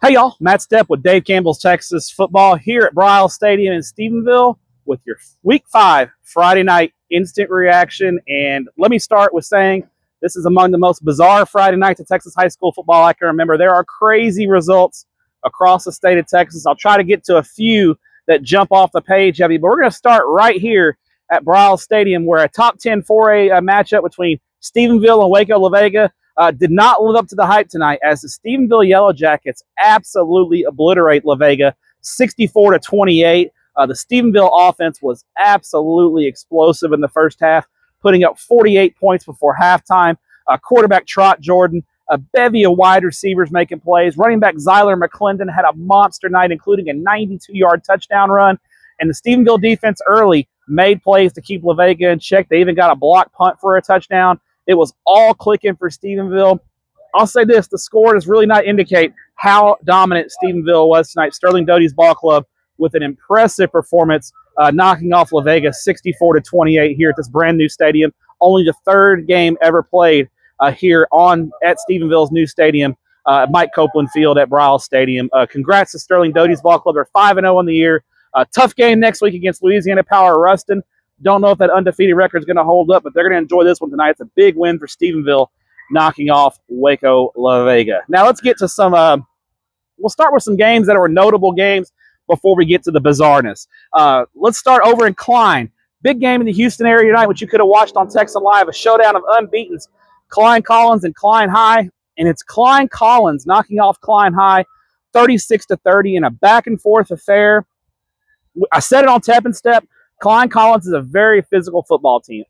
Hey y'all, Matt Stepp with Dave Campbell's Texas Football here at Bryles Stadium in Stephenville with your Week 5 Friday night instant reaction. And let me start with saying this is among the most bizarre Friday nights of Texas high school football I can remember. There are crazy results across the state of Texas. I'll try to get to a few that jump off the page at me, but we're going to start right here at Bryles Stadium where a top 10 4A matchup between Stephenville and Waco La Vega did not live up to the hype tonight as the Stephenville Yellow Jackets absolutely obliterate La Vega 64-28. The Stephenville offense was absolutely explosive in the first half, putting up 48 points before halftime. Quarterback Trot Jordan, a bevy of wide receivers making plays. Running back Zyler McClendon had a monster night, including a 92-yard touchdown run. And the Stephenville defense early made plays to keep La Vega in check. They even got a block punt for a touchdown. It was all clicking for Stephenville. I'll say this, the score does really not indicate how dominant Stephenville was tonight. Sterling Doty's ball club with an impressive performance, knocking off La Vega 64-28 here at this brand new stadium. Only the third game ever played here at Stephenville's new stadium, Mike Copeland Field at Bryles Stadium. Congrats to Sterling Doty's ball club. They're 5-0 on the year. Tough game next week against Louisiana Power Ruston. Don't know if that undefeated record is going to hold up, but they're going to enjoy this one tonight. It's a big win for Stephenville, knocking off Waco La Vega. Now let's get to some. We'll start with some games that were notable games before we get to the bizarreness. Let's start over in Klein. Big game in the Houston area tonight, which you could have watched on Texas Live. A showdown of unbeatens, Klein Collins and Klein High, and it's Klein Collins knocking off Klein High, 36-30 in a back and forth affair. I said it on Tep and Step. Klein Collins is a very physical football team.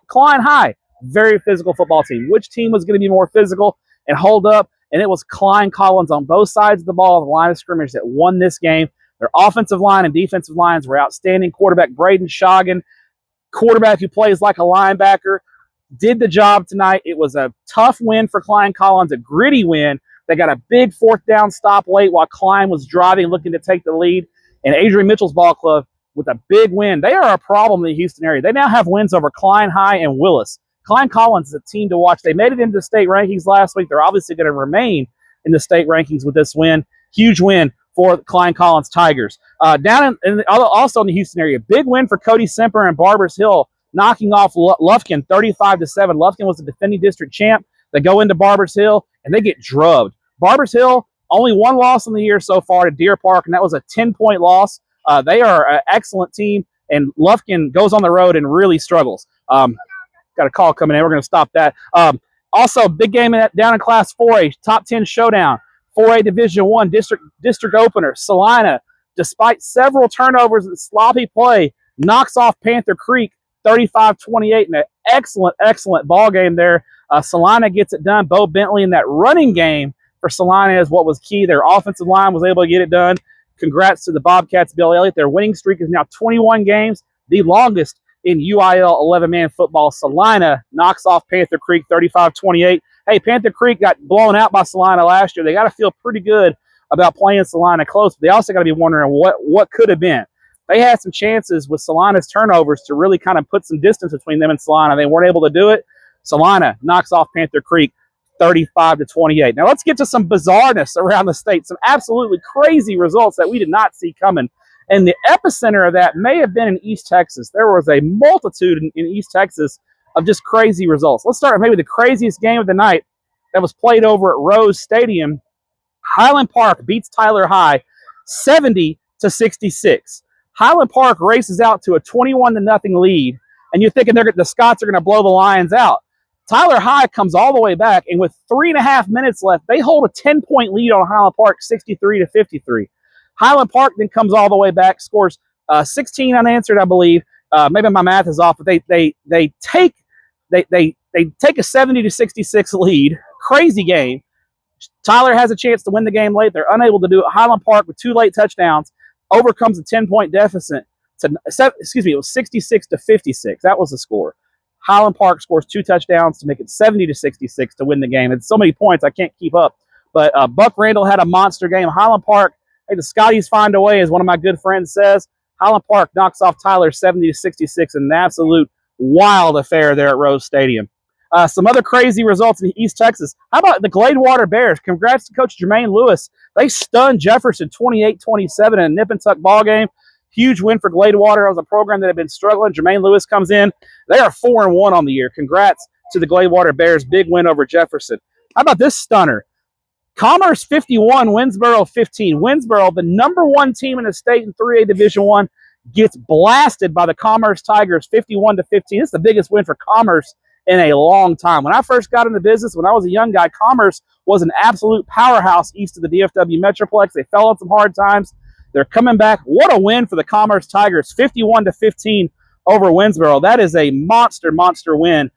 Klein High, very physical football team. Which team was going to be more physical and hold up? And it was Klein Collins on both sides of the ball, the line of scrimmage, that won this game. Their offensive line and defensive lines were outstanding. Quarterback Braden Schagen, quarterback who plays like a linebacker, did the job tonight. It was a tough win for Klein Collins, a gritty win. They got a big fourth down stop late while Klein was driving, looking to take the lead. And Adrian Mitchell's ball club with a big win. They are a problem in the Houston area. They now have wins over Klein High and Willis. Klein Collins is a team to watch. They made it into the state rankings last week. They're obviously going to remain in the state rankings with this win. Huge win for Klein Collins Tigers. Also in the Houston area, big win for Cody Semper and Barbers Hill, knocking off Lufkin 35-7. Lufkin was the defending district champ. They go into Barbers Hill and they get drubbed. Barbers Hill, only one loss in the year so far to Deer Park, and that was a 10-point loss. They are an excellent team, and Lufkin goes on the road and really struggles. Got a call coming in. We're going to stop that. Also, big game down in Class 4A, top 10 showdown, 4A Division I district opener. Salina, despite several turnovers and sloppy play, knocks off Panther Creek 35-28 in an excellent ball game there. Salina gets it done. Bo Bentley in that running game for Salina is what was key. Their offensive line was able to get it done. Congrats to the Bobcats, Bill Elliott. Their winning streak is now 21 games, the longest in UIL 11-man football. Salina knocks off Panther Creek 35-28. Hey, Panther Creek got blown out by Salina last year. They got to feel pretty good about playing Salina close, but they also got to be wondering what could have been. They had some chances with Salina's turnovers to really kind of put some distance between them and Salina. They weren't able to do it. Salina knocks off Panther Creek 35-28. Now let's get to some bizarreness around the state, some absolutely crazy results that we did not see coming. And the epicenter of that may have been in East Texas. There was a multitude in East Texas of just crazy results. Let's start with maybe the craziest game of the night that was played over at Rose Stadium. Highland Park beats Tyler High 70-66. Highland Park races out to a 21-0 lead, and you're thinking the Scots are going to blow the Lions out. Tyler High comes all the way back, and with 3.5 minutes left, they hold a 10-point lead on Highland Park, 63-53. Highland Park then comes all the way back, scores 16 unanswered, I believe. Maybe my math is off, but they take a 70-66 lead. Crazy game. Tyler has a chance to win the game late. They're unable to do it. Highland Park with 2 late touchdowns overcomes a 10-point deficit. It was 66-56. That was the score. Highland Park scores 2 touchdowns to make it 70-66 to win the game. It's so many points I can't keep up. But Buck Randall had a monster game. Highland Park, hey, the Scotties find a way, as one of my good friends says. Highland Park knocks off Tyler 70-66 in an absolute wild affair there at Rose Stadium. Some other crazy results in East Texas. How about the Gladewater Bears? Congrats to Coach Jermaine Lewis. They stunned Jefferson 28-27 in a nip and tuck ball game. Huge win for Gladewater. It was a program that had been struggling. Jermaine Lewis comes in. They are 4-1 on the year. Congrats to the Gladewater Bears. Big win over Jefferson. How about this stunner? Commerce 51, Winsboro 15. Winsboro, the #1 team in the state in 3A Division I, gets blasted by the Commerce Tigers 51-15. This is the biggest win for Commerce in a long time. When I first got into business, when I was a young guy, Commerce was an absolute powerhouse east of the DFW Metroplex. They fell on some hard times. They're coming back. What a win for the Commerce Tigers, 51-15 over Winsboro. That is a monster win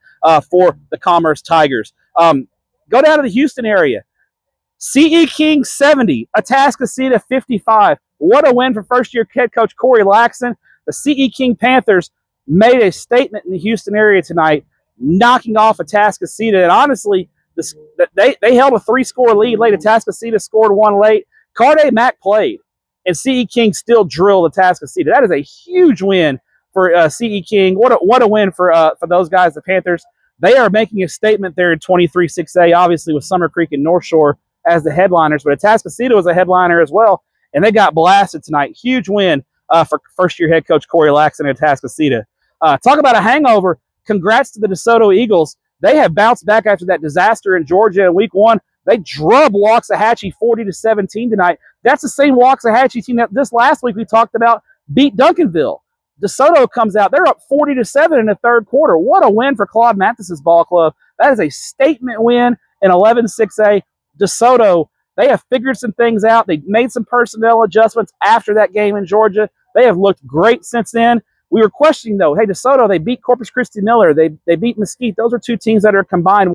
for the Commerce Tigers. Go down to the Houston area. C.E. King 70, Atascocita 55. What a win for first-year head coach Corey Laxton. The C.E. King Panthers made a statement in the Houston area tonight, knocking off Atascocita. And honestly, they held a 3-score lead late. Atascocita scored 1 late. Carde Mack played, and C.E. King still drilled Atascocita. That is a huge win for C.E. King. What a win for those guys, the Panthers. They are making a statement there in 23-6A, obviously with Summer Creek and North Shore as the headliners, but Atascocita was a headliner as well, and they got blasted tonight. Huge win for first-year head coach Corey Laxton at Atascocita. Talk about a hangover. Congrats to the DeSoto Eagles. They have bounced back after that disaster in Georgia in Week 1. They drubbed Waxahachie 40-17 tonight. That's the same Waxahachie team that this last week we talked about beat Duncanville. DeSoto comes out. They're up 40-7 in the third quarter. What a win for Claude Mathis's ball club. That is a statement win in 11-6A. DeSoto, they have figured some things out. They made some personnel adjustments after that game in Georgia. They have looked great since then. We were questioning, though, hey, DeSoto, they beat Corpus Christi Miller. They beat Mesquite. Those are 2 teams that are combined